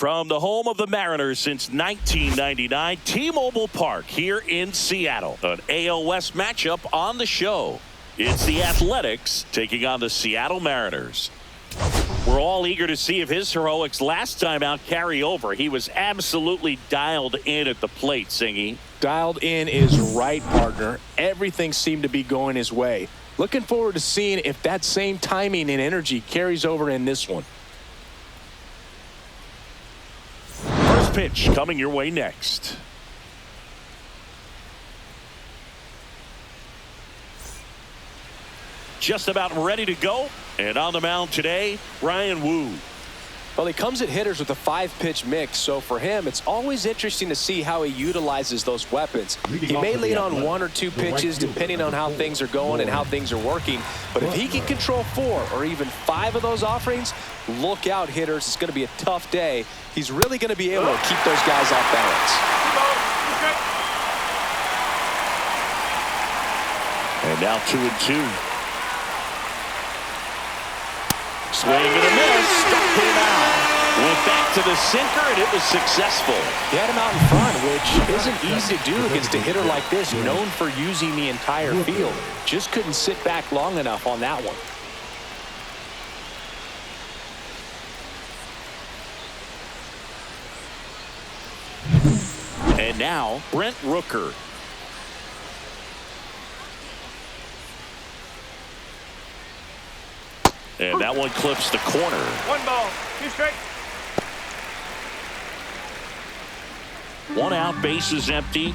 From the home of the Mariners since 1999, T-Mobile Park here in Seattle. An AL West matchup on the show. It's the Athletics taking on the Seattle Mariners. We're all eager to see if his heroics last time out carry over. He was absolutely dialed in at the plate, Singy. Dialed in is right, partner. Everything seemed to be going his way. Looking forward to seeing if that same timing and energy carries over in this one. First pitch coming your way next. Just about ready to go. And on the mound today, Ryan Wu. Well, he comes at hitters with a 5-pitch mix, so for him, it's always interesting to see how he utilizes those weapons. He may lean on 1 or 2 pitches depending on how things are going and how things are working, but if he can control 4 or even 5 of those offerings, look out, hitters. It's going to be a tough day. He's really going to be able to keep those guys off balance. And now 2-2. Swing and a miss. Struck him out. Went back to the sinker, and it was successful. He had him out in front, which isn't easy to do against a hitter like this, known for using the entire field. Just couldn't sit back long enough on that one. And now, Brent Rooker. And that one clips the corner. 1 ball, 2 strikes. 1 out, base is empty.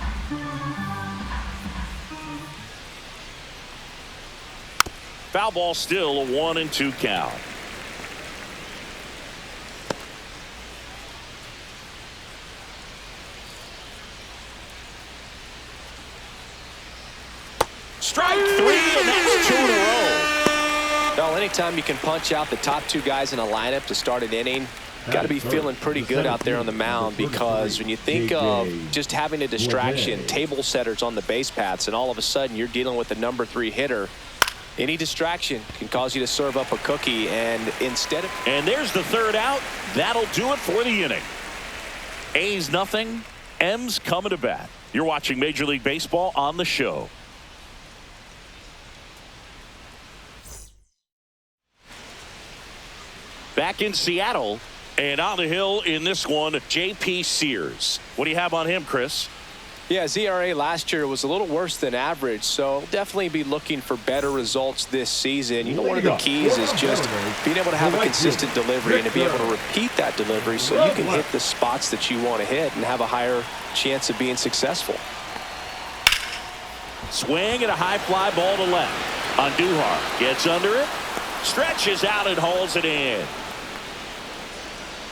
Foul ball, still a 1-2 count. Strike 3, and that's 2 in a row. Well, anytime you can punch out the top 2 guys in a lineup to start an inning, got to be feeling pretty good out there on the mound, because when you think of just having a distraction, table setters on the base paths, and all of a sudden you're dealing with the number 3 hitter, any distraction can cause you to serve up a cookie. And instead of... And there's the 3rd out. That'll do it for the inning. A's nothing. M's coming to bat. You're watching Major League Baseball on the show. Back in Seattle, and on the hill in this one, J.P. Sears. What do you have on him, Chris? Yeah, his ERA last year was a little worse than average, so definitely be looking for better results this season. You know, one of the keys is just being able to have a consistent delivery and to be able to repeat that delivery so you can hit the spots that you want to hit and have a higher chance of being successful. Swing and a high fly ball to left. Andujar gets under it, stretches out and hauls it in.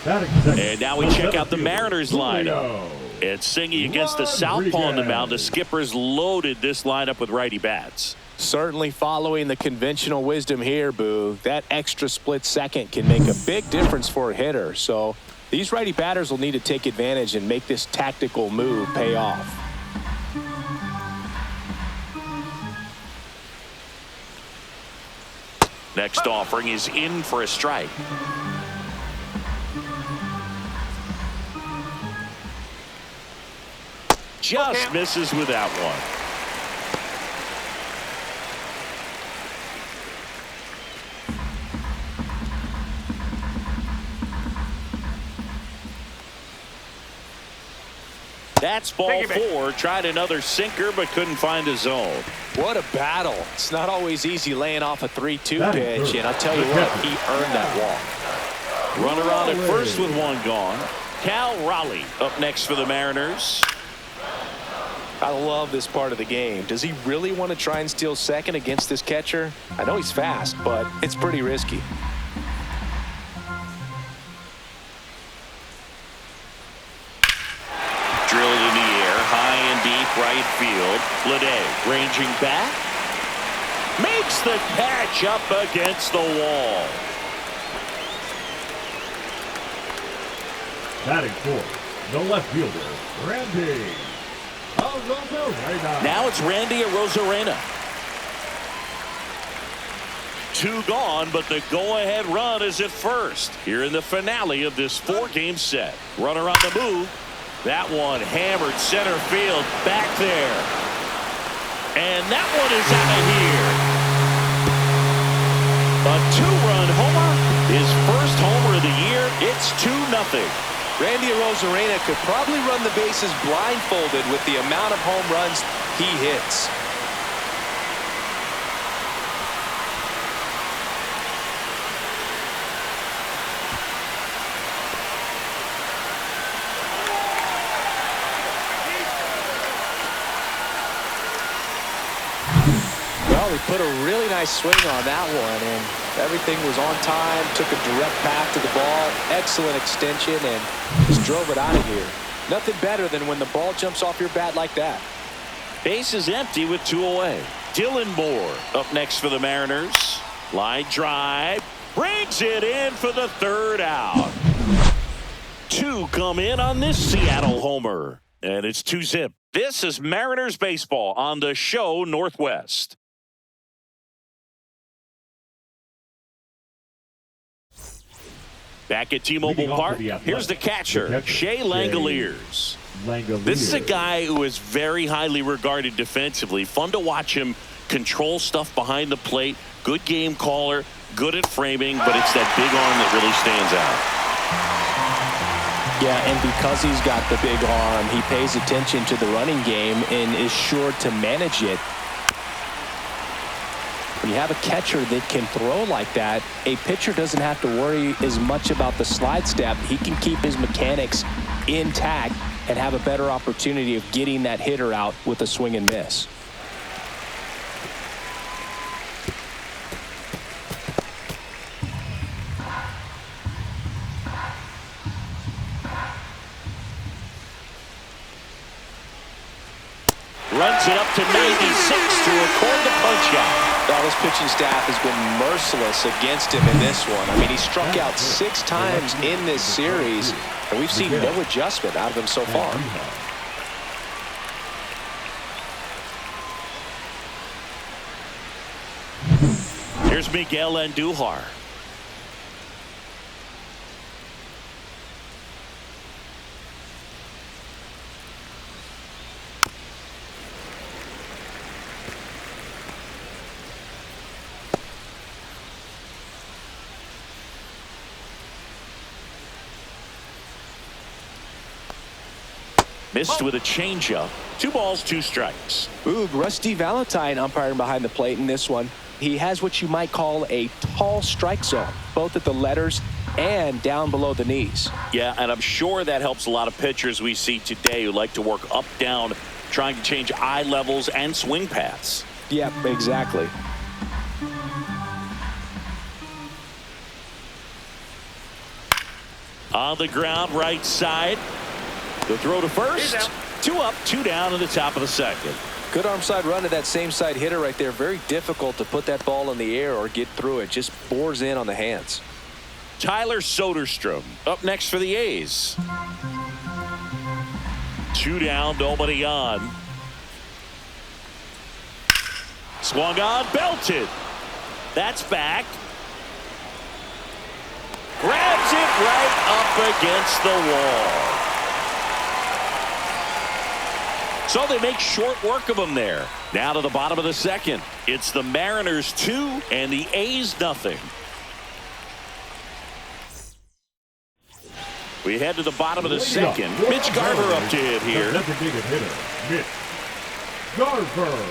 And now we check out the Mariners lineup. It's Singy against the southpaw on the mound. The skipper's loaded this lineup with righty bats. Certainly following the conventional wisdom here, Boo. That extra split second can make a big difference for a hitter. So these righty batters will need to take advantage and make this tactical move pay off. Next offering is in for a strike. Just misses with that one. That's ball 4. Tried another sinker but couldn't find a zone. What a battle. It's not always easy laying off a 3-2 pitch, and I'll tell you what, he earned that walk. Runner on at first with 1 gone. Cal Raleigh up next for the Mariners. I love this part of the game. Does he really want to try and steal second against this catcher? I know he's fast, but it's pretty risky. Drilled in the air, high and deep right field. Lede ranging back. Makes the catch up against the wall. Batting fourth, the left fielder, Randy Arozarena. Now it's Randy Arozarena. 2 gone, but the go-ahead run is at first here in the finale of this 4-game set. Runner on the move. That one hammered center field back there. And that one is out of here. A 2-run homer. His first homer of the year. It's 2-0. Randy Arozarena could probably run the bases blindfolded with the amount of home runs he hits. Well, he put a really nice swing on that one, and everything was on time, took a direct path to the ball, excellent extension, and just drove it out of here. Nothing better than when the ball jumps off your bat like that. Base is empty with 2 away. Dylan Moore up next for the Mariners. Line drive. Brings it in for the 3rd out. 2 come in on this Seattle homer. And it's 2-zip. This is Mariners baseball on the show Northwest. Back at T-Mobile Park, here's the catcher, Shea Langoliers. This is a guy who is very highly regarded defensively. Fun to watch him control stuff behind the plate. Good game caller, good at framing, but it's that big arm that really stands out. Yeah, and because he's got the big arm, he pays attention to the running game and is sure to manage it. When you have a catcher that can throw like that, a pitcher doesn't have to worry as much about the slide step. He can keep his mechanics intact and have a better opportunity of getting that hitter out with a swing and miss. Runs it up to 96 to record the punch out. Well, his pitching staff has been merciless against him in this one. I mean, he struck out 6 times in this series, and we've seen no adjustment out of him so far. Here's Miguel Andujar. Missed with a changeup. 2 balls, 2 strikes. Ooh, Rusty Valentine umpiring behind the plate in this one. He has what you might call a tall strike zone, both at the letters and down below the knees. Yeah, and I'm sure that helps a lot of pitchers we see today who like to work up, down, trying to change eye levels and swing paths. Yep, exactly. On the ground, right side. The throw to first. 2 up, 2 down in the top of the 2nd. Good arm side run to that same side hitter right there. Very difficult to put that ball in the air or get through it. Just bores in on the hands. Tyler Soderstrom up next for the A's. 2 down, nobody on. Swung on, belted. That's back. Grabs it right up against the wall. So they make short work of him there. Now to the bottom of the 2nd. It's the Mariners 2 and the A's nothing. We head to the bottom of the 2nd. Mitch Garver up to hit here. Designated hitter, Mitch Garver.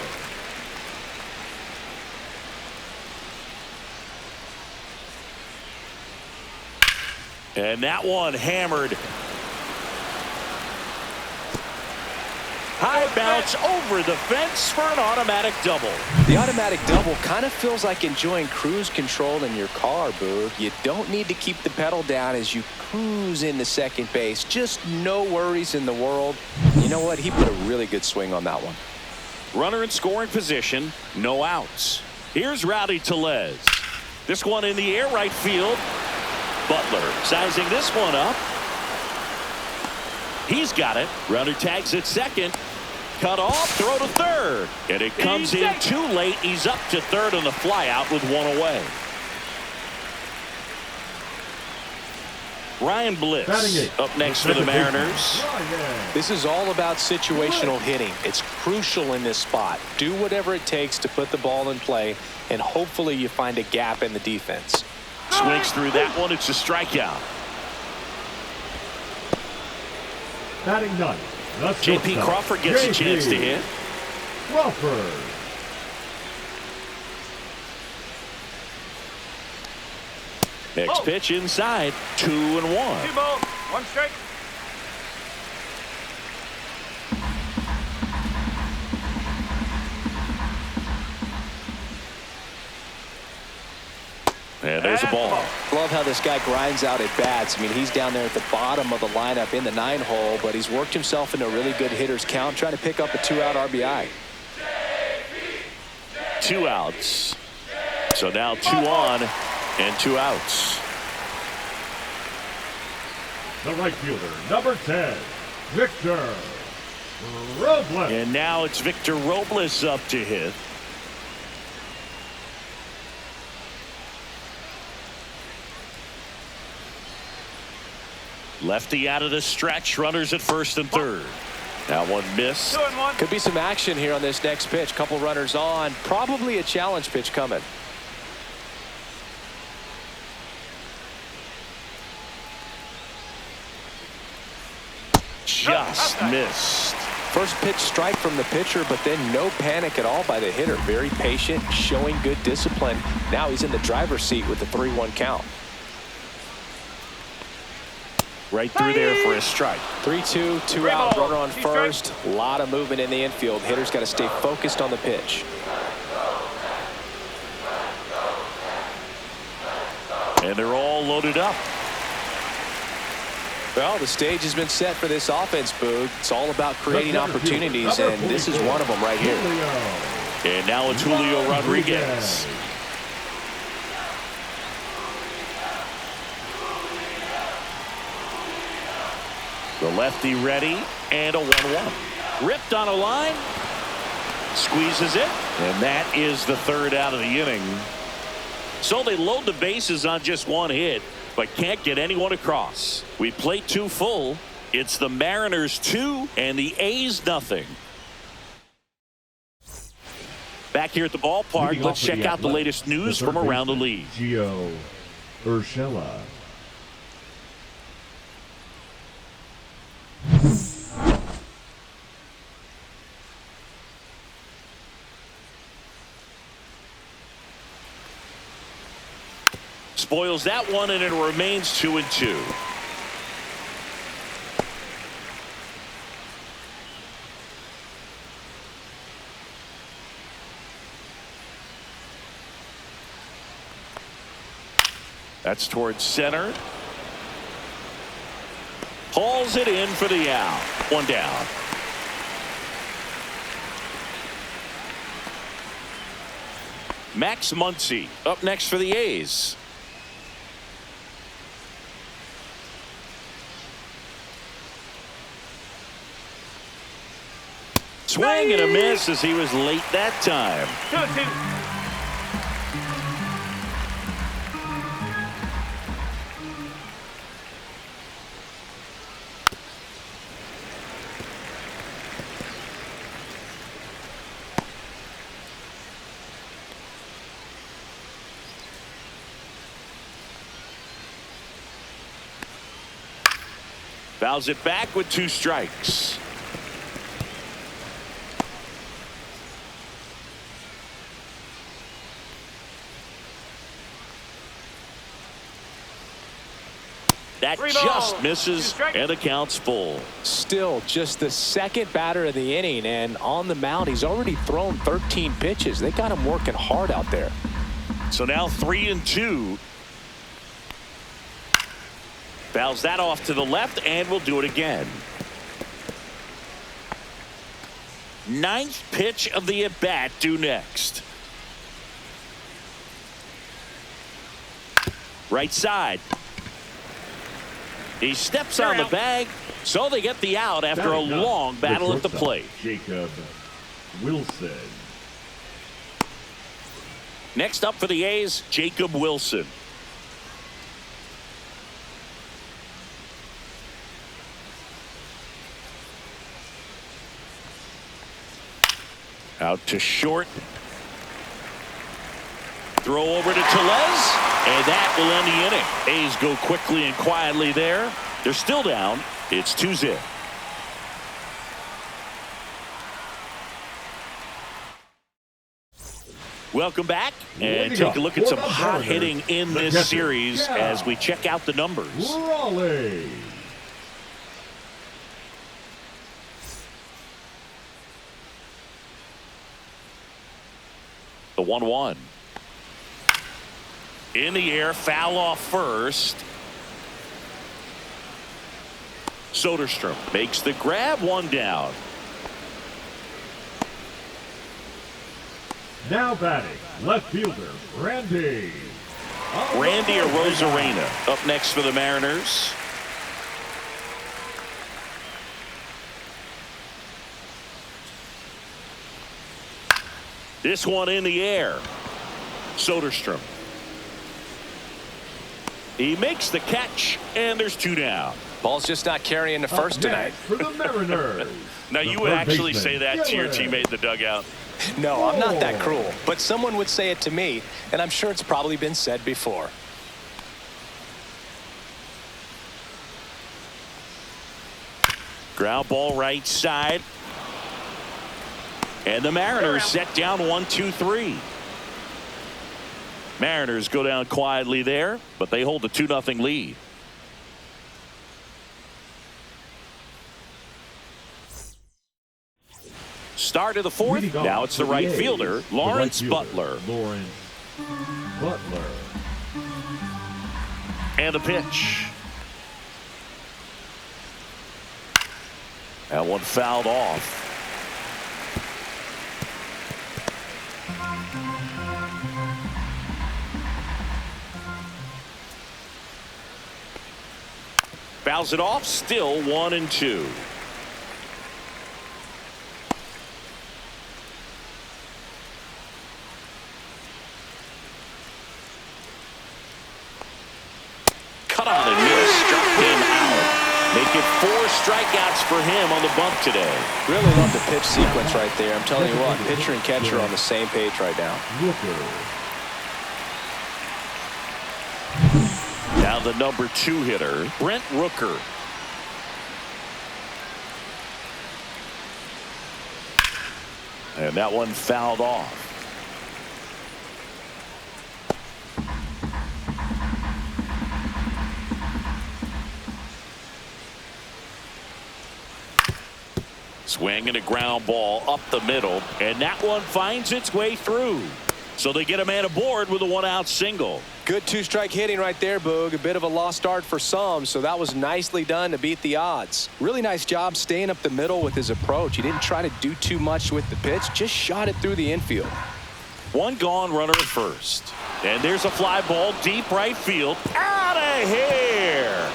And that one hammered. High bounce over the fence for an automatic double. The automatic double kind of feels like enjoying cruise control in your car, Boog. You don't need to keep the pedal down as you cruise into second base. Just no worries in the world. You know what? He put a really good swing on that one. Runner in scoring position, no outs. Here's Rowdy Tellez. This one in the air, right field. Butler sizing this one up. He's got it. Runner tags at 2nd. Cut off, throw to third. And it comes in too late. He's up to third on the flyout with one away. Ryan Bliss up next for the Mariners. This is all about situational hitting. It's crucial in this spot. Do whatever it takes to put the ball in play, and hopefully you find a gap in the defense. Swings through that one. It's a strikeout. Batting ninth. J.P. Crawford gets a chance to hit. Crawford. Next pitch inside, 2-1. 2 balls, 1 strike. And there's a ball. Love how this guy grinds out at bats. I mean, he's down there at the bottom of the lineup in the 9-hole, but he's worked himself into a really good hitter's count, trying to pick up a 2-out RBI. 2 outs. So now 2 on and 2 outs. The right fielder, number 10, Victor Robles. And now it's Victor Robles up to hit. Lefty out of the stretch. Runners at first and third. That one missed. 2-1. Could be some action here on this next pitch. Couple runners on. Probably a challenge pitch coming. Just missed. First pitch strike from the pitcher, but then no panic at all by the hitter. Very patient, showing good discipline. Now he's in the driver's seat with the 3-1 count. Right through there for a strike. 3-2, 2-out, runner on first. A lot of movement in the infield. Hitter's got to stay focused on the pitch. And they're all loaded up. Well, the stage has been set for this offense, Boog. It's all about creating opportunities, and this is one of them right here. And now it's Julio Rodriguez. The lefty ready, and a 1-1. Ripped on a line. Squeezes it, and that is the third out of the inning. So they load the bases on just one hit, but can't get anyone across. We play 2 full. It's the Mariners 2 and the A's nothing. Back here at the ballpark, let's check out the latest news from around the league. Gio Urshela. Spoils that one, and it remains 2-2. That's towards center. Hauls it in for the out. 1 down. Max Muncy up next for the A's. Swing and a miss as he was late that time. 2-2. Fouls it back with 2 strikes. That just misses, and the count's full. Still just the second batter of the inning, and on the mound, he's already thrown 13 pitches. They got him working hard out there. So now 3-2. Fouls that off to the left, and we'll do it again. 9th pitch of the at-bat due next. Right side. He steps on the bag, so they get the out after a long battle at the plate. Jacob Wilson. Next up for the A's, Jacob Wilson. Out to short. Throw over to Tellez, and that will end the inning. A's go quickly and quietly there. They're still down. It's 2-0. Welcome back, and take a look at some hot hitting in this series as we check out the numbers. Raleigh. The 1-1. In the air, foul off first. Soderstrom makes the grab, one down. Now batting, left fielder, Randy. Randy Arozarena up next for the Mariners. This one in the air. Soderstrom. He makes the catch, and there's two down. Ball's just not carrying the first tonight. For the Mariners. Now, you would actually say that to your teammate in the dugout. No, I'm not that cruel, but someone would say it to me, and I'm sure it's probably been said before. Ground ball right side. And the Mariners set down 1-2-3. Mariners go down quietly there, but they hold a 2-0 lead. Start of the fourth. Now it's the right fielder, Lawrence Butler. Lawrence Butler. And a pitch. That one fouled off. Fouls it off, still 1-2. Cut on and miss, struck him out. Make it 4 strikeouts for him on the bump today. Really love the pitch sequence right there. I'm telling you what, pitcher and catcher are on the same page right now. Now the number 2 hitter, Brent Rooker. And that one fouled off. Swing and a ground ball up the middle, and that one finds its way through. So they get a man aboard with a 1-out single. Good 2-strike hitting right there, Boog. A bit of a lost start for some, so that was nicely done to beat the odds. Really nice job staying up the middle with his approach. He didn't try to do too much with the pitch, just shot it through the infield. One gone, runner at first. And there's a fly ball deep right field. Out of here!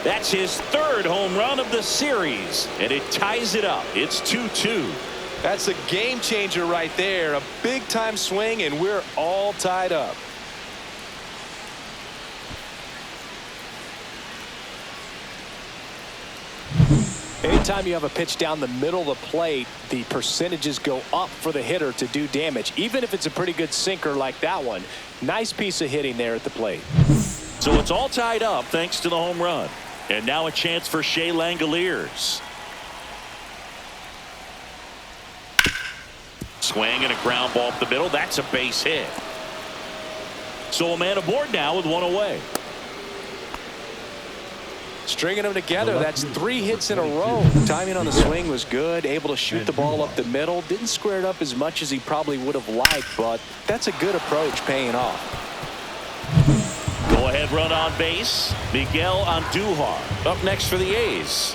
That's his 3rd home run of the series, and it ties it up. It's 2-2. That's a game changer right there. A big time swing, and we're all tied up. Anytime you have a pitch down the middle of the plate, the percentages go up for the hitter to do damage, even if it's a pretty good sinker like that one. Nice piece of hitting there at the plate. So it's all tied up thanks to the home run. And now a chance for Shea Langoliers. Swing and a ground ball up the middle. That's a base hit. So a man aboard now with one away. Stringing them together, that's 3 hits in a row. Timing on the swing was good, able to shoot the ball up the middle. Didn't square it up as much as he probably would have liked, but that's a good approach paying off. Go ahead run on base. Miguel Andujar up next for the A's.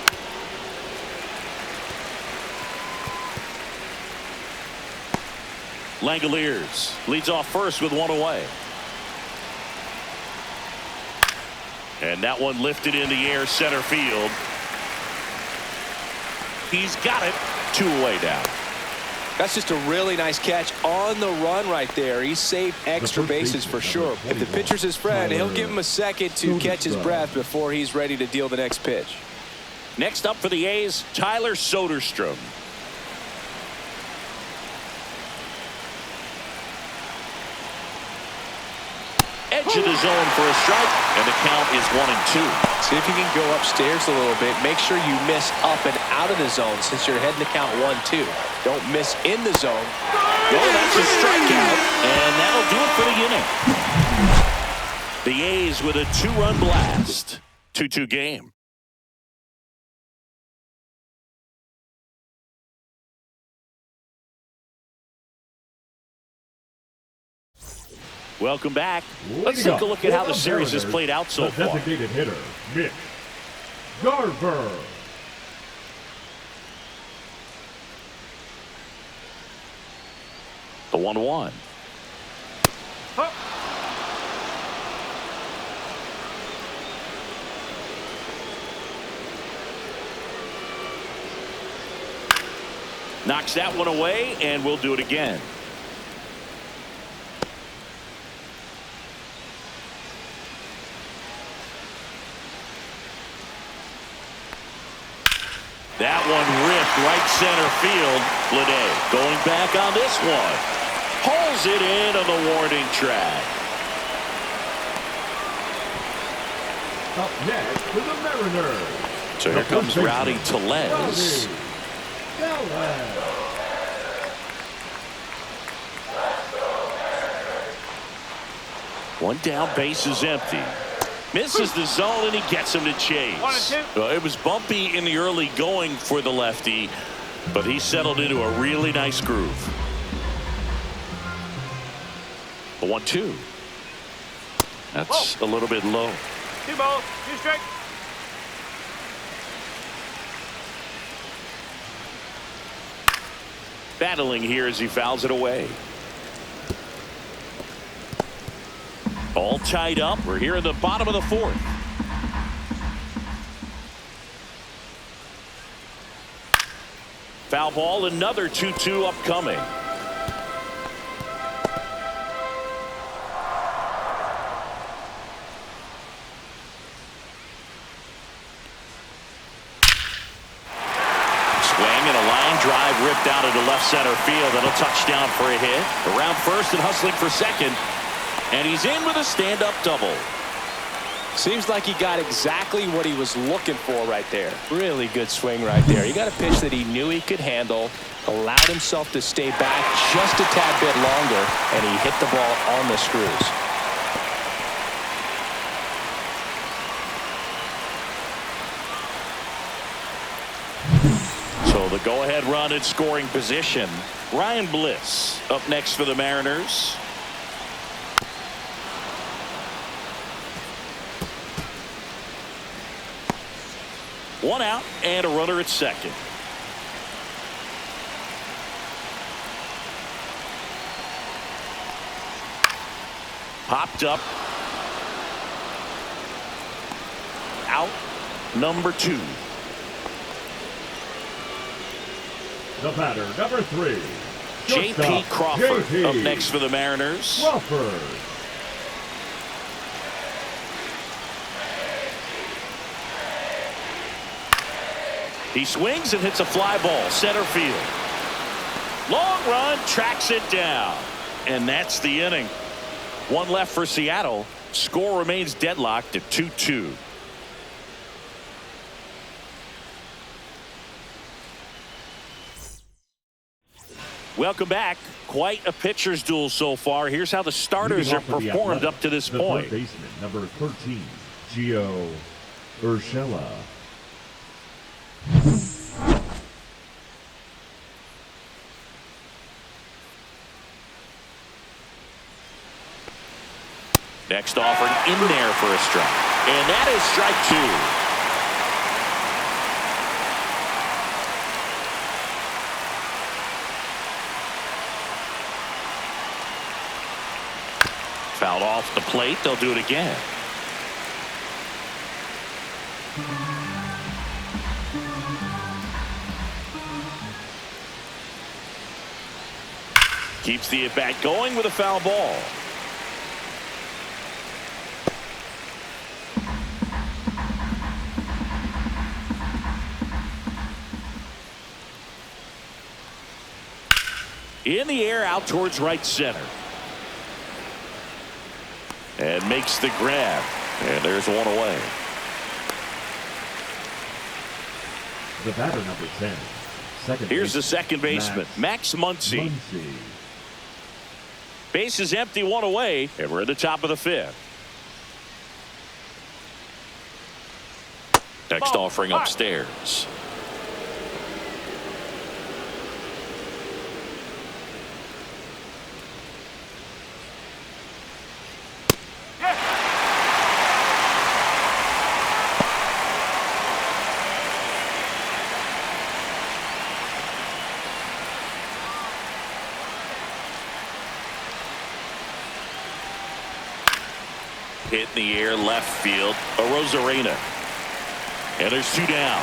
Langoliers leads off first with one away. And that one lifted in the air center field. He's got it. 2 away now. That's just a really nice catch on the run right there. He saved extra bases for sure. If the pitcher's his friend, he'll give him a second to catch his breath before he's ready to deal the next pitch. Next up for the A's, Tyler Soderstrom. Edge of the zone for a strike, and the count is 1-2. See if you can go upstairs a little bit. Make sure you miss up and out of the zone since you're heading to count 1-2. Don't miss in the zone. Oh, that's a strikeout, and that'll do it for the inning. The A's with a 2-run blast. 2-2 game. Welcome back. Let's take a look at how the series has played out so far. Designated hitter, Mitch Garver. The 1-1. Knocks that one away, and we'll do it again. That one ripped right center field. Lede going back on this one. Hauls it in on the warning track. Up next for the Mariners. So here comes Rowdy Tellez. One down, base is empty. Misses the zone, and he gets him to chase. 1-2. It was bumpy in the early going for the lefty, but he settled into a really nice groove. The 1-2. That's a little bit low. 2 balls, 2 strikes. Battling here as he fouls it away. All tied up. We're here in the bottom of the 4th. Foul ball, another 2-2 upcoming. Swing and a line drive ripped out into left center field. That'll touch down for a hit. Around first and hustling for second. And he's in with a stand-up double. Seems like he got exactly what he was looking for right there. Really good swing right there. He got a pitch that he knew he could handle, allowed himself to stay back just a tad bit longer, and he hit the ball on the screws. So the go-ahead run in scoring position. Ryan Bliss up next for the Mariners. One out and a runner at second. Popped up. Out. Number 2. The batter, number 3. J.P. Crawford J.P. up next for the Mariners. Crawford. He swings and hits a fly ball center field. Long run, tracks it down, and that's the inning. One left for Seattle. Score remains deadlocked at 2-2. Welcome back. Quite a pitcher's duel so far. Here's how the starters have performed up to this point. The third baseman, number 13, Gio Urshela. Next offered in there for a strike. And that is strike 2. Fouled off the plate. They'll do it again. Keeps the at-bat going with a foul ball. In the air out towards right center. And makes the grab. And there's one away. The batter, number 10. Here's the second baseman, Max Muncy. Base is empty, one away, and we're at the top of the fifth. Next offering upstairs. Hit in the air left field. A Rosarena. And there's two down.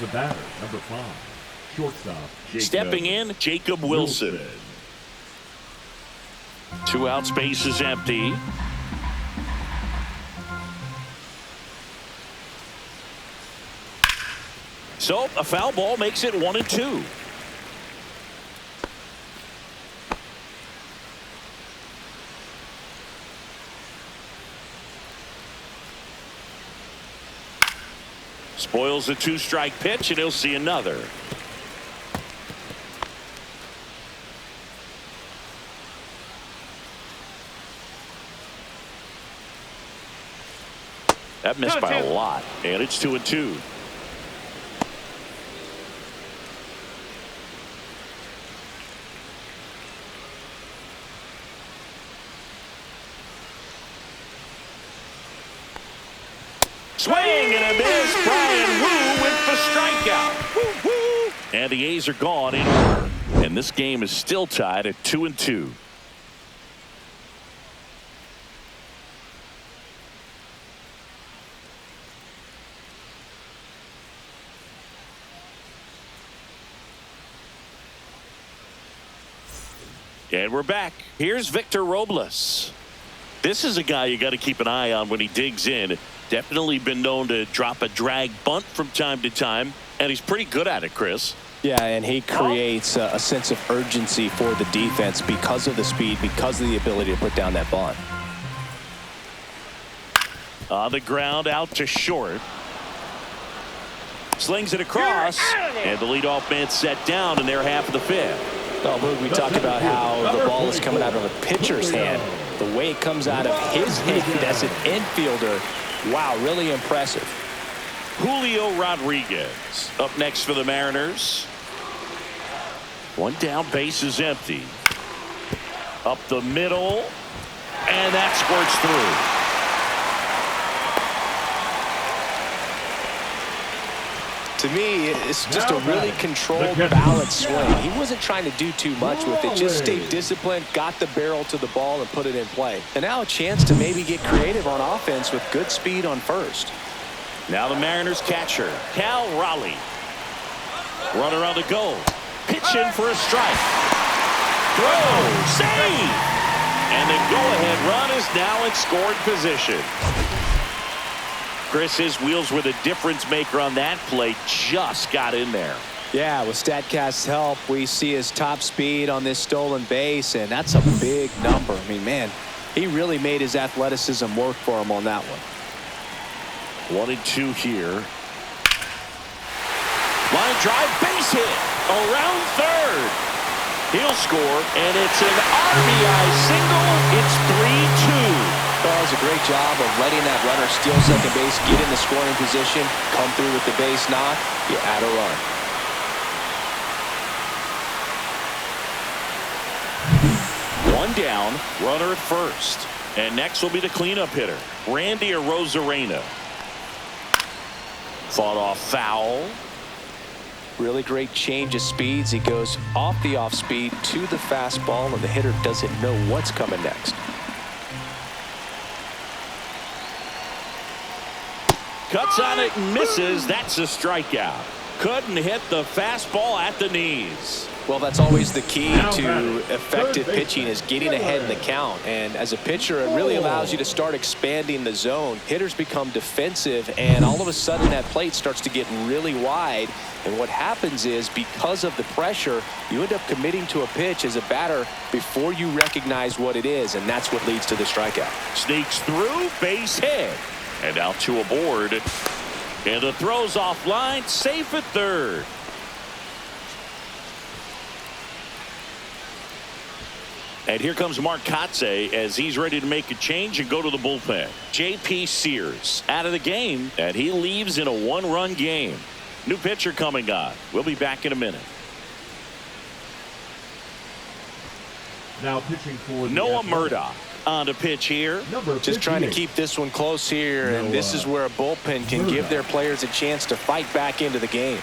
The batter, number 5. Shortstop. Stepping in, Jacob Wilson. Two outs, base is empty. So a foul ball makes it 1-2. Spoils the two-strike pitch, and he'll see another. That missed by a lot, and it's 2-2. Swing and a miss. Brian Wu with the strikeout. Woo, woo. And the A's are gone in order. And this game is still tied at 2-2. And we're back. Here's Victor Robles. This is a guy you got to keep an eye on when he digs in. Definitely been known to drop a drag bunt from time to time, and he's pretty good at it, Chris. Yeah, and he creates a sense of urgency for the defense because of the speed, because of the ability to put down that bunt. On the ground, out to short. Slings it across, and the leadoff man set down in their half of the fifth. Oh, Boog, we talked about how the ball is coming out of a pitcher's hand. The way it comes out of his hand as an infielder, wow, really impressive. Julio Rodriguez up next for the Mariners. One down, base is empty. Up the middle, and that squirts through. To me, it's just a really controlled, balanced swing. He wasn't trying to do too much with it. Just stayed disciplined, got the barrel to the ball, and put it in play. And now a chance to maybe get creative on offense with good speed on first. Now the Mariners catcher, Cal Raleigh. Runner on the go. Pitch in for a strike. Throw, save! And the go-ahead run is now in scoring position. Chris, his wheels were the difference maker on that play. Just got in there. Yeah, with StatCast's help, we see his top speed on this stolen base, and that's a big number. I mean, man, he really made his athleticism work for him on that one. 1-2 here. Line drive, base hit around third. He'll score, and it's an RBI single. It's 3-2. That was a great job of letting that runner steal second base, get in the scoring position, come through with the base knock. You add a run. One down, runner at first. And next will be the cleanup hitter, Randy Arozarena. Fought off foul. Really great change of speeds. He goes off the off speed to the fastball, and the hitter doesn't know what's coming next. Cuts on it and misses. That's a strikeout. Couldn't hit the fastball at the knees. Well, that's always the key to effective pitching, is getting ahead in the count. And as a pitcher, it really allows you to start expanding the zone. Hitters become defensive, and all of a sudden that plate starts to get really wide. And what happens is, because of the pressure, you end up committing to a pitch as a batter before you recognize what it is, and that's what leads to the strikeout. Sneaks through, base hit. And out to aboard. And the throw's offline, safe at third. And here comes Mark Kotze as he's ready to make a change and go to the bullpen. J.P. Sears out of the game, and he leaves in a one-run game. New pitcher coming on. We'll be back in a minute. Now pitching for Noah Murdoch on the pitch here. Just trying to keep this one close here, and this is where a bullpen can give their players a chance to fight back into the game.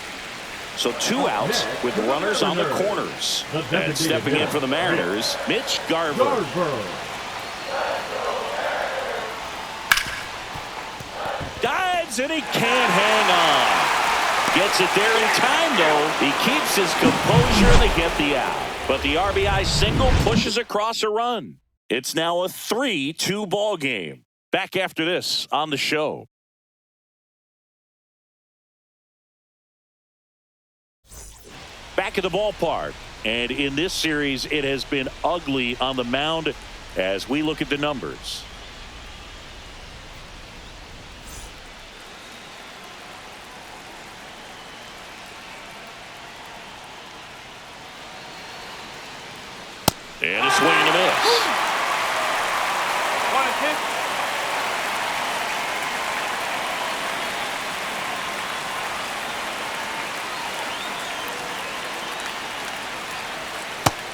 So 2 outs with runners on the corners. And stepping in for the Mariners, Mitch Garver. Dives and he can't hang on. Gets it there in time though. He keeps his composure and they get the out. But the RBI single pushes across a run. It's now a 3-2 ball game. Back after this on the show. Back at the ballpark, and in this series it has been ugly on the mound as we look at the numbers. And a swing and a miss. 1-2.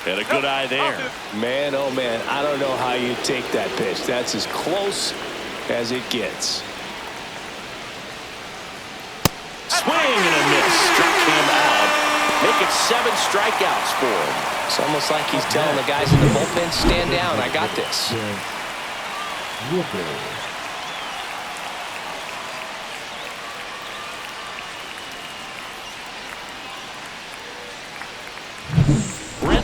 And a good eye there. Man, oh man, I don't know how you take that pitch. That's as close as it gets. Swing and a miss. Struck him out. Make it 7 strikeouts for him. It's almost like he's telling the guys in the bullpen, stand down, I got this.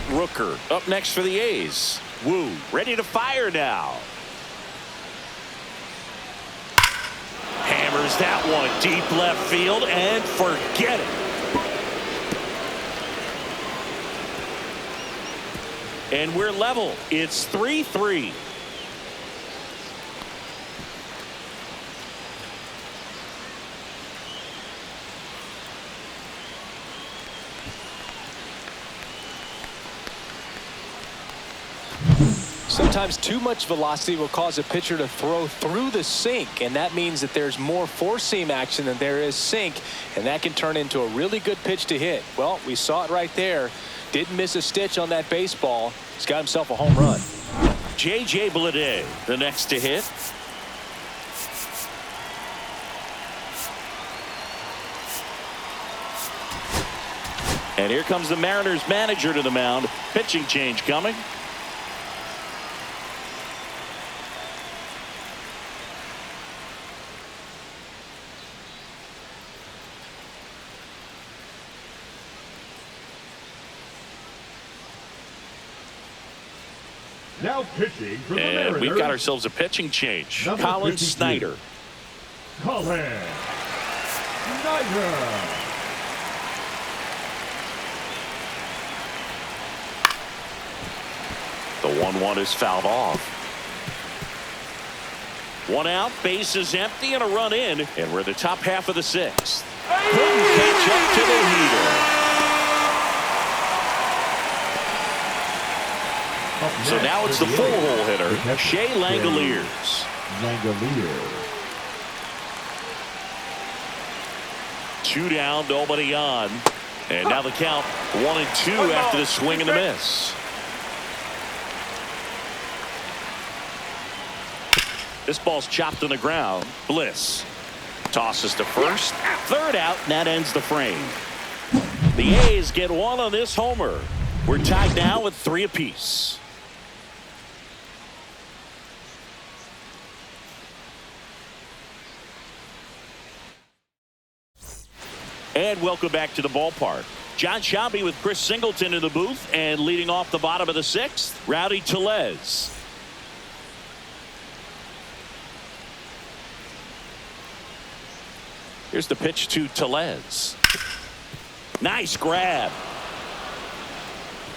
Rooker up next for the A's. Woo ready to fire now. Hammers that one deep left field and forget it. And we're level. It's 3-3. Sometimes too much velocity will cause a pitcher to throw through the sink, and that means that there's more four-seam action than there is sink, and that can turn into a really good pitch to hit. Well, we saw it right there. Didn't miss a stitch on that baseball. He's got himself a home run. J.J. Bleday, the next to hit. And here comes the Mariners manager to the mound. Pitching change coming. Now pitching for the And Mariners. we've got ourselves a pitching change. Number Colin 52. Snyder. Colin Snyder. The 1-1 is fouled off. 1 out, base is empty, and a run in. And we're in the top half of the 6th. Couldn't catch up to the heater. So now it's the full-hole hitter, Shea Langoliers. 2 down, nobody on. And now the count 1-2 after the swing and the miss. This ball's chopped on the ground. Bliss tosses to first. 3rd out, and that ends the frame. The A's get 1 on this homer. We're tied now with 3 apiece. And welcome back to the ballpark. John Shambi with Chris Singleton in the booth, and leading off the bottom of the 6th, Rowdy Tellez. Here's the pitch to Tellez. Nice grab.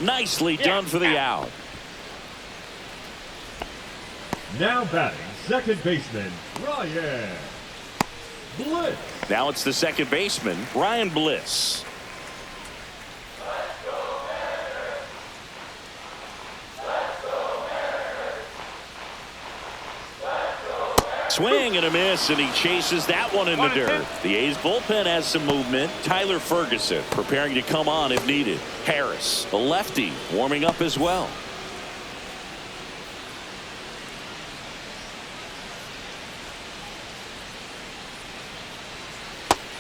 Nicely done for the out. Now batting, second baseman, Ryan Bliss. Now it's the second baseman, Ryan Bliss. Swing and a miss, and he chases that one in the dirt. The A's bullpen has some movement. Tyler Ferguson preparing to come on if needed. Harris, the lefty, warming up as well.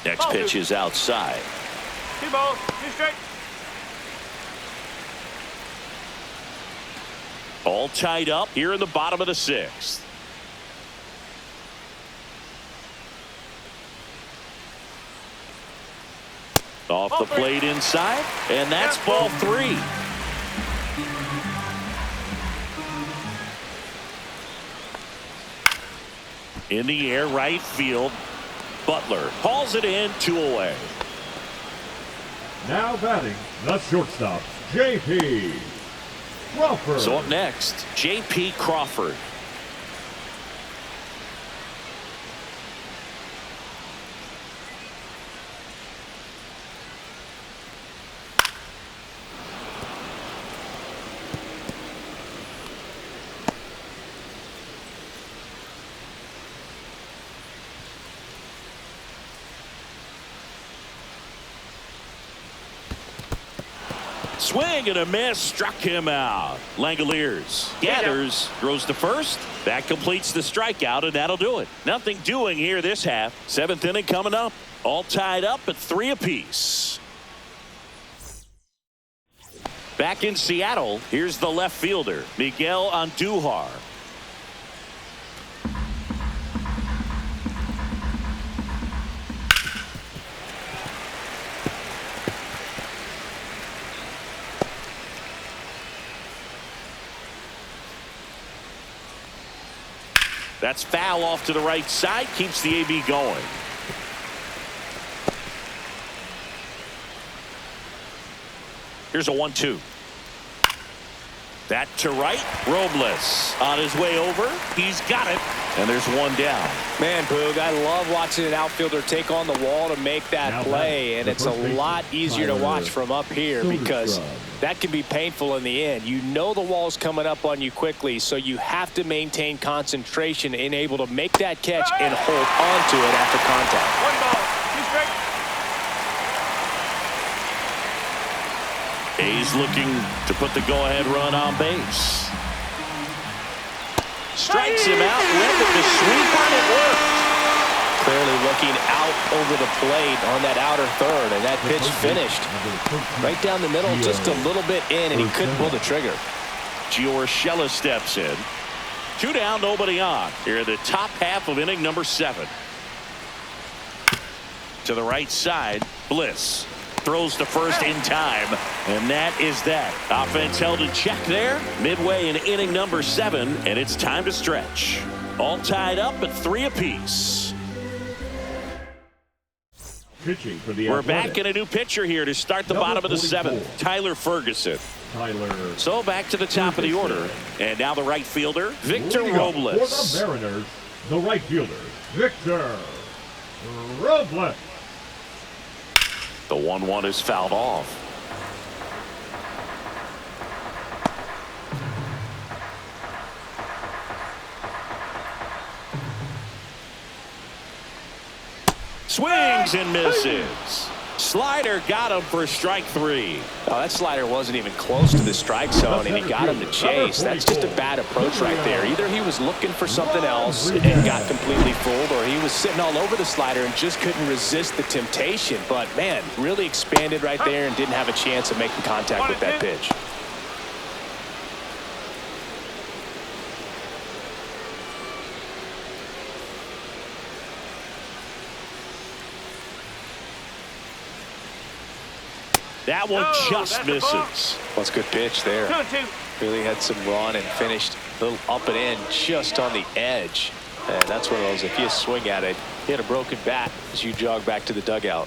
Next pitch is outside. 2 balls, 2 strikes. All tied up here in the bottom of the 6th. Off the plate inside, and that's ball 3. In the air, right field. Butler hauls it in, 2 away. Now batting, the shortstop, J.P. Crawford. So up next, J.P. Crawford. Swing and a miss, struck him out. Langoliers gathers, throws to first. That completes the strikeout, and that'll do it. Nothing doing here this half. 7th inning coming up. All tied up at 3 apiece. Back in Seattle, here's the left fielder, Miguel Andujar. That's foul off to the right side, keeps the AB going. Here's a 1-2. That to right. Robles on his way over. He's got it. And there's one down. Man, Boog, I love watching an outfielder take on the wall to make that play, and it's a lot easier to watch from up here because that can be painful in the end. You know the wall's coming up on you quickly, so you have to maintain concentration and able to make that catch and hold on to it after contact. 1 ball, 2 strikes. A's looking to put the go-ahead run on base. Strikes him out, went with the sweep, and it worked. Clearly looking out over the plate on that outer third, and that pitch finished right down the middle, just a little bit in, and he couldn't pull the trigger. Gio Urshela steps in. 2 down, nobody on. Here in the top half of inning number 7. To the right side, Bliss throws to first in time, and that is that. Offense held in check there midway in inning number 7, and it's time to stretch. All tied up at 3 apiece. Pitching for the We're Athletics. back in a new pitcher here to start the bottom of the 7th. Tyler Ferguson. So back to the top of the order, and now the right fielder, Victor Robles. For the Mariners, the right fielder, Victor Robles. The 1-1 is fouled off. Swings and misses. Slider got him for strike 3. Oh, that slider wasn't even close to the strike zone, and he got him to chase. That's just a bad approach right there. Either he was looking for something else and got completely fooled, or he was sitting all over the slider and just couldn't resist the temptation. But, man, really expanded right there and didn't have a chance of making contact with that pitch. That one Oh, just that's a ball. misses. Well, it's a good pitch there. 2-2. Really had some run and finished a little up and in just on the edge. And that's one of those, if you swing at it, hit a broken bat as you jog back to the dugout.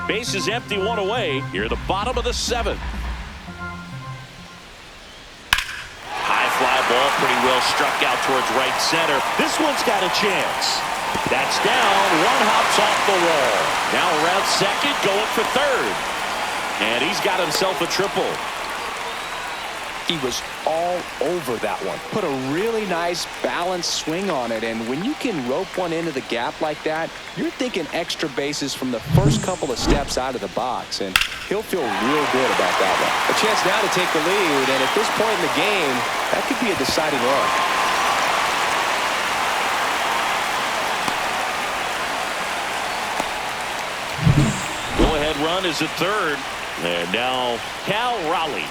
Base is empty, one away. Here, the bottom of the 7th. High fly ball, pretty well struck out towards right center. This one's got a chance. That's down. One hops off the wall. Now around second, going for third. And he's got himself a triple. He was all over that one. Put a really nice balanced swing on it, and when you can rope one into the gap like that, you're thinking extra bases from the first couple of steps out of the box, and he'll feel real good about that one. A chance now to take the lead, and at this point in the game, that could be a deciding run. Go-ahead run is at third. And now Cal Raleigh.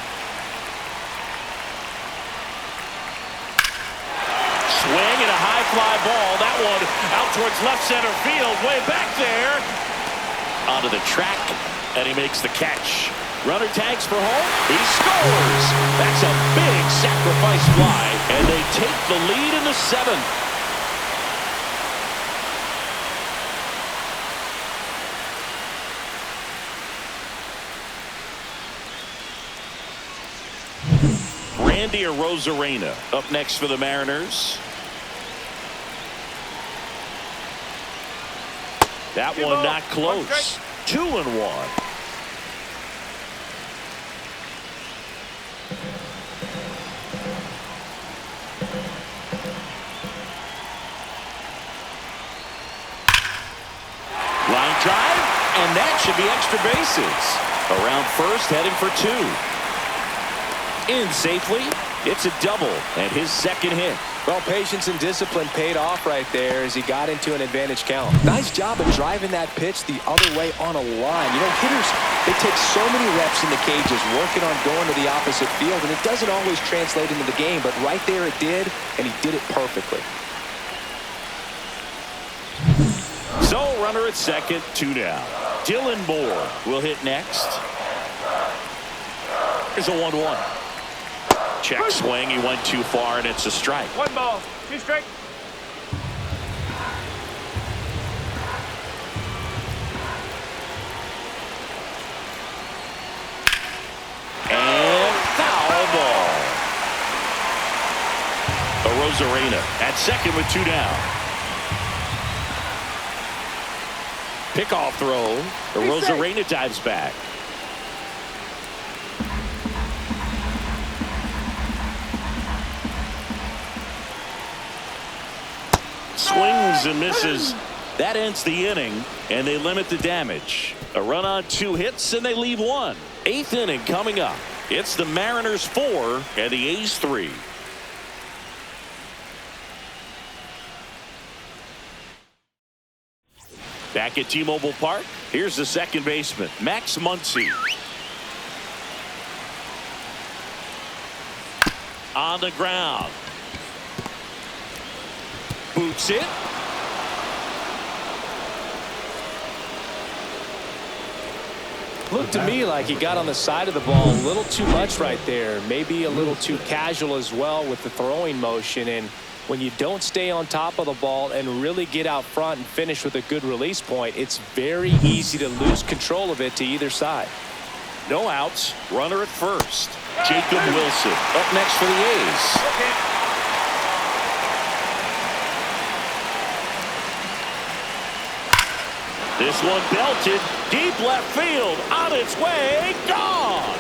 Swing and a high fly ball. That one out towards left center field. Way back there. Onto the track. And he makes the catch. Runner tags for home. He scores. That's a big sacrifice fly. And they take the lead in the 7th. Randy Arozarena up next for the Mariners. That one not close. 2-1. Line drive, and that should be extra bases. Around first, heading for 2. In safely. It's a double and his second hit. Well, patience and discipline paid off right there as he got into an advantage count. Nice job of driving that pitch the other way on a line. You know, hitters, they take so many reps in the cages working on going to the opposite field, and it doesn't always translate into the game, but right there it did, and he did it perfectly. So, runner at second, 2 down. Dylan Moore will hit next. Here's a 1-1. Check swing. He went too far, and it's a strike. 1 ball, 2 strike. And foul ball. Arozarena at second with 2 down. Pickoff throw. Arozarena dives back. Swings and misses. That ends the inning, and they limit the damage. A run on 2 hits, and they leave 1. 8th inning coming up. It's the Mariners 4 and the A's 3. Back at T-Mobile Park, here's the second baseman, Max Muncy. On the ground. Boots it. Looked to me like he got on the side of the ball a little too much right there. Maybe a little too casual as well with the throwing motion. And when you don't stay on top of the ball and really get out front and finish with a good release point, it's very easy to lose control of it to either side. No outs. Runner at first. Jacob Wilson up next for the A's. Okay. This one belted deep left field, on its way, gone.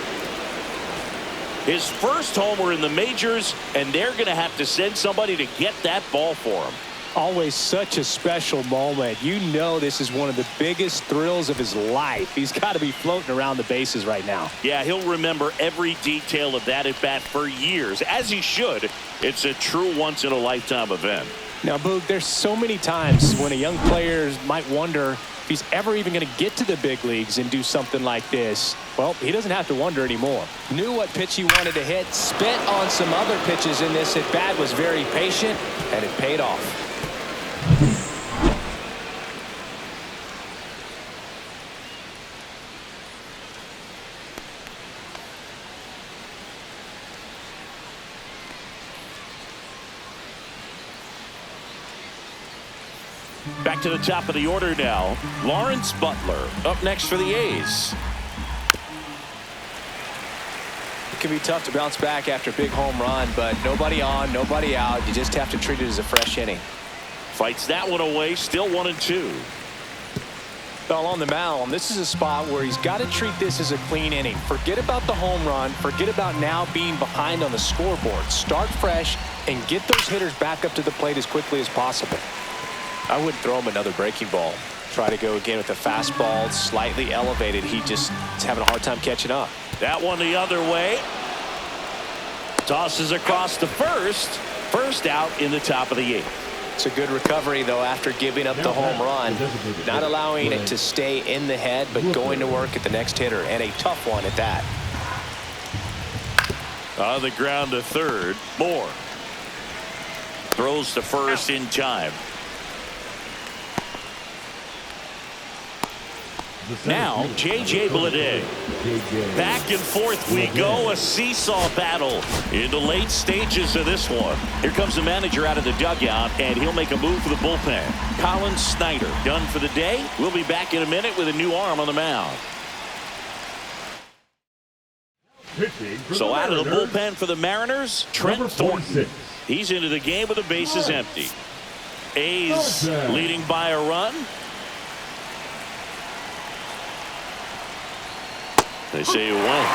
His first homer in the majors, and they're going to have to send somebody to get that ball for him. Always such a special moment. You know this is one of the biggest thrills of his life. He's got to be floating around the bases right now. Yeah, he'll remember every detail of that at bat for years, as he should. It's a true once-in-a-lifetime event. Now, Boog, there's so many times when a young player might wonder if he's ever even going to get to the big leagues and do something like this. Well, he doesn't have to wonder anymore. Knew what pitch he wanted to hit, spit on some other pitches in this at bat, was very patient, and it paid off. Back to the top of the order now. Lawrence Butler up next for the A's. It can be tough to bounce back after a big home run, but nobody on, nobody out. You just have to treat it as a fresh inning. Fights that one away, still 1-2. Well, on the mound, this is a spot where he's got to treat this as a clean inning. Forget about the home run. Forget about now being behind on the scoreboard. Start fresh and get those hitters back up to the plate as quickly as possible. I wouldn't throw him another breaking ball. Try to go again with the fastball, slightly elevated. He just is having a hard time catching up. That one the other way. Tosses across to first. First out in the top of the 8th. It's a good recovery, though, after giving up the home run. Not allowing it to stay in the head, but going to work at the next hitter, and a tough one at that. On the ground to third. Moore throws to first in time. Now, J.J. Bleday. Back and forth we go. A seesaw battle in the late stages of this one. Here comes the manager out of the dugout, and he'll make a move for the bullpen. Colin Snyder done for the day. We'll be back in a minute with a new arm on the mound. So out of the bullpen for the Mariners, Trent Thornton. He's into the game with the bases empty. A's leading by a run. They say you win.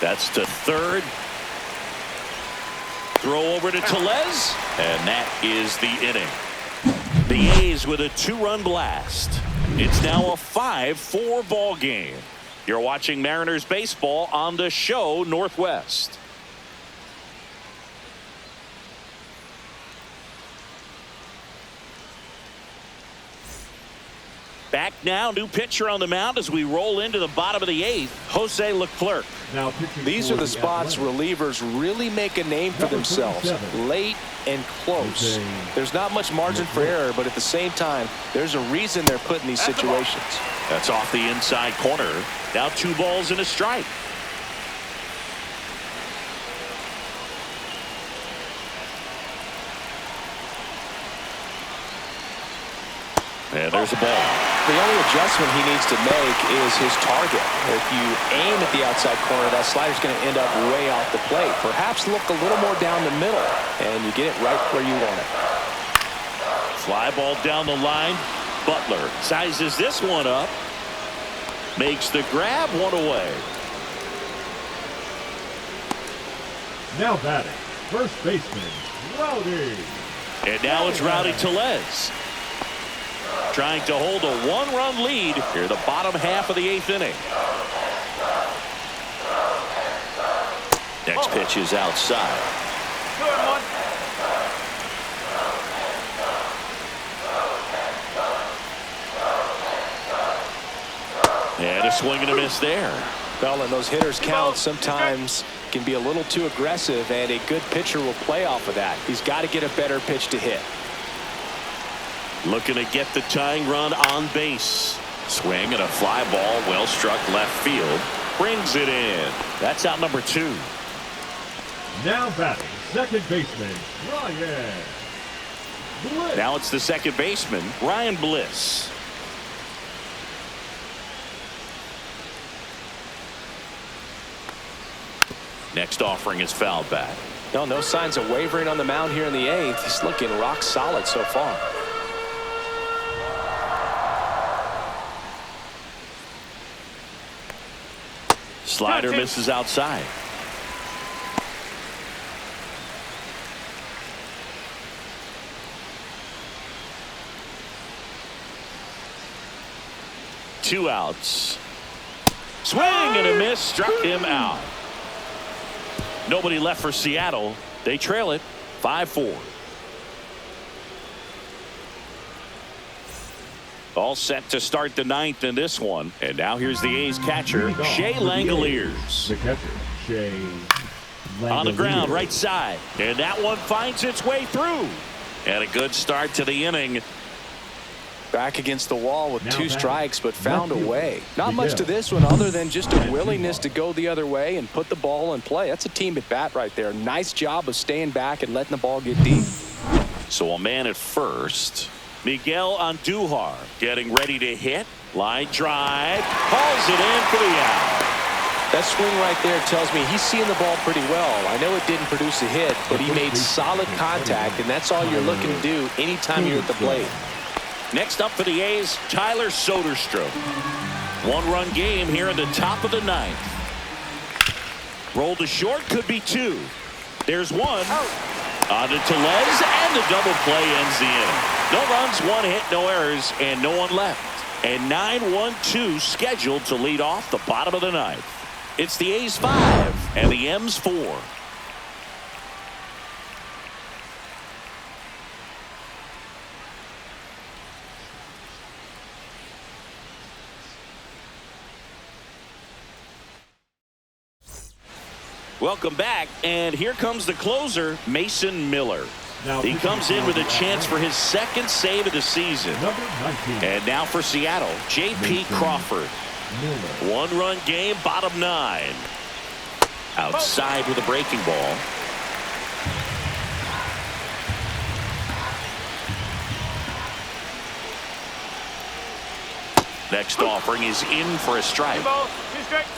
That's to third. Throw over to Tellez, and that is the inning. The A's with a 2-run blast. It's now a 5-4 ball game. You're watching Mariners baseball on the show Northwest. Back now, new pitcher on the mound as we roll into the bottom of the 8th, Jose Leclerc. These are the spots relievers really make a name for themselves. Late and close. There's not much margin for error, but at the same time, there's a reason they're put in these situations. That's off the inside corner. Now 2 balls and a strike. And there's a ball. The only adjustment he needs to make is his target. If you aim at the outside corner, that slider's going to end up way off the plate. Perhaps look a little more down the middle, and you get it right where you want it. Fly ball down the line. Butler sizes this one up. Makes the grab, one away. Now batting, first baseman, Rowdy. And now it's Rowdy Tellez. Trying to hold a 1-run lead here, the bottom half of the 8th inning. Next pitch is outside. And a swing and a miss there. Well, and those hitters count sometimes can be a little too aggressive, and a good pitcher will play off of that. He's got to get a better pitch to hit. Looking to get the tying run on base. Swing and a fly ball, well struck left field. Brings it in. That's out number 2. Now batting, second baseman, Ryan Bliss. Now it's the second baseman, Ryan Bliss. Next offering is fouled back. No signs of wavering on the mound here in the 8th. He's looking rock solid so far. Slider misses outside. Two outs. Swing and a miss, struck him out. Nobody left for Seattle. They trail it 5-4. All set to start the 9th in this one. And now here's the A's catcher, Shea Langoliers. The catcher, Shea Langoliers. On the ground, right side. And that one finds its way through. And a good start to the inning. Back against the wall with Now 2 back. strikes, but found a Left way. fielder, Not much to Miguel. this one other than just a willingness to go the other way and put the ball in play. That's a team at bat right there. Nice job of staying back and letting the ball get deep. So a man at first. Miguel Andujar getting ready to hit. Line drive. Hauls it in for the out. That swing right there tells me he's seeing the ball pretty well. I know it didn't produce a hit, but he made solid contact, and that's all you're looking to do anytime you're at the plate. Next up for the A's, Tyler Soderstrom. 1-run game here in the top of the 9th. Rolled to short, could be 2. There's 1. On to Tellez, and the double play ends the inning. No runs, 1 hit, no errors, and no one left. And 9-1-2 scheduled to lead off the bottom of the 9th. It's the A's 5 and the M's 4. Welcome back, and here comes the closer, Mason Miller. He comes in with a chance for his 2nd save of the season. Number 19. And now for Seattle, J.P. Crawford. 1-run game, bottom 9. Outside with a breaking ball. Next offering is in for a strike. 2 balls, 2 strikes.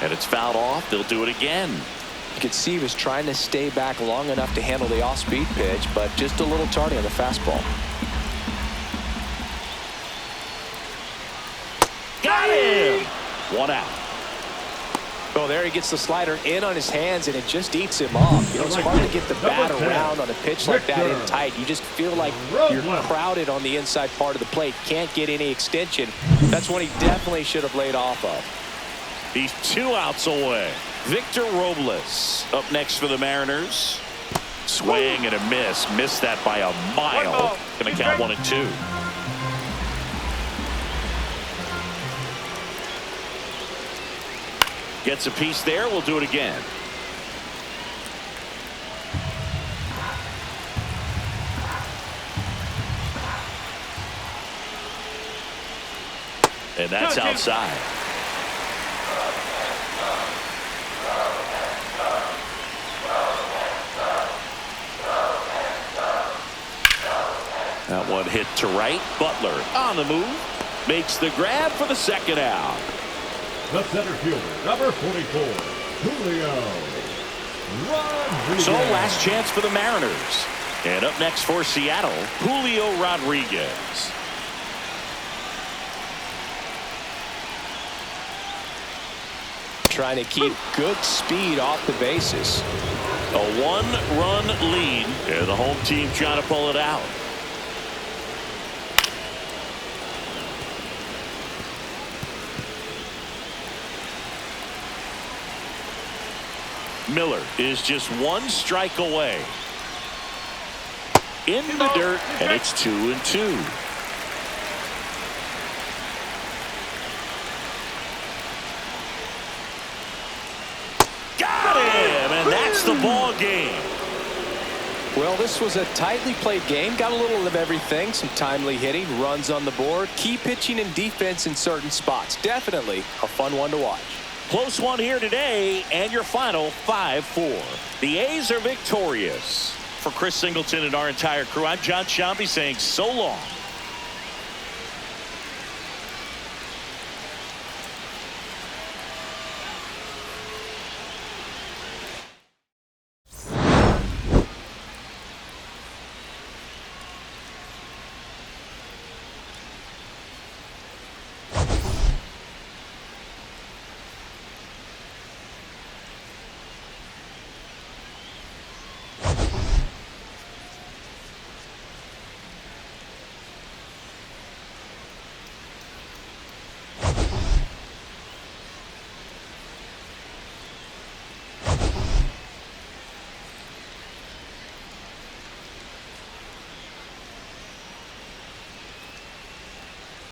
And it's fouled off. They'll do it again. You could see he was trying to stay back long enough to handle the off-speed pitch, but just a little tardy on the fastball. Got him! 1 out. Oh, there he gets the slider in on his hands, and it just eats him off. You know, it's hard to get the bat around on a pitch like that in tight. You just feel like you're crowded on the inside part of the plate. Can't get any extension. That's one he definitely should have laid off of. He's 2 outs away. Victor Robles up next for the Mariners. Swing and a miss. Missed that by a mile. Going to count 1 and 2. Gets a piece there. We'll do it again. And that's outside. That one hit to right. Butler on the move. Makes the grab for the 2nd out. The center fielder, number 44, Julio Rodriguez. So last chance for the Mariners. And up next for Seattle, Julio Rodriguez. Trying to keep good speed off the bases. A 1-run lead, and the home team trying to pull it out. Miller is just 1 strike away. In the dirt, and it's 2 and 2. Got him, and that's the ball game. Well, this was a tightly played game. Got a little of everything. Some timely hitting, runs on the board, key pitching and defense in certain spots. Definitely a fun one to watch. Close one here today, and your final 5-4. The A's are victorious. For Chris Singleton and our entire crew, I'm John Shambi saying so long.